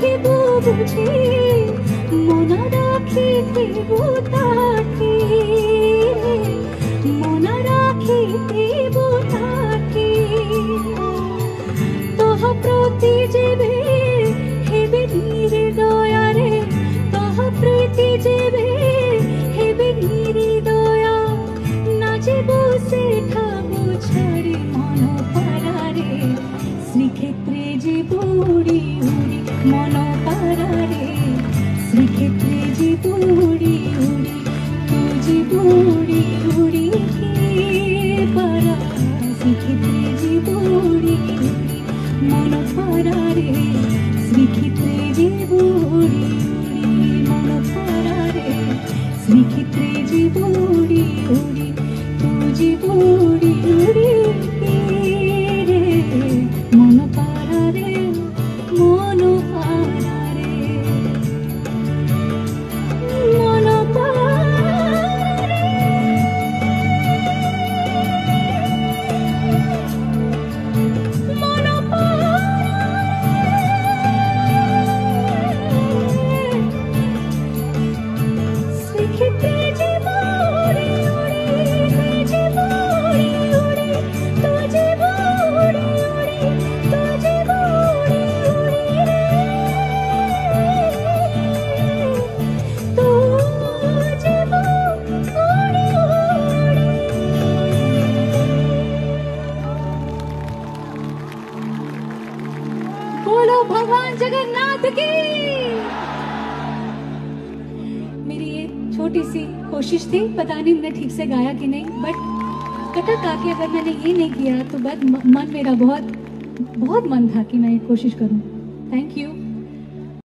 কহিবু বুঝি মনা রাখিথিবু তাকি মনা রাখিথিবু তাকি তহ প্রতি যেবে হেবে নির্দয়ারে তহ প্রীতি যেবে হেবে নির্দয়া না যেবু সেঠাবু ছাড়ি মন পারারে শ্রীক্ষেত্রে যেবু উড়ি উড়ি মন পারারে শ্রীক্ষেত্রে যেবু উড়ি উড়ি তু যেবু উড়ি উড়ি পারা শ্রীক্ষেত্রে যেবু উড়ি উড়ি মন পারারে শ্রীক্ষেত্রে যেবু উড়ি উড়ি মন পারারে শ্রীক্ষেত্রে যেবু উড়ি উড়ি তু যেবু উড়ি উড়ি মন পারারে মন পারারে মন পারারে মন শ্রীক্ষেত্রে যেবু উড়ি উড়ি যেবু উড়ি উড়ি তু যেবু উড়ি উড়ি তু যেবু উড়ি উড়ি তু যেবু উড়ি উড়ি। बोलो भगवान जगन्नाथ की। मेरी ये छोटी सी कोशिश थी, पता नहीं मैंने ठीक से गाया कि नहीं, बट कटक आके अगर मैंने ये नहीं किया तो बस मन मेरा बहुत बहुत मन था कि मैं ये कोशिश करूं। Thank you.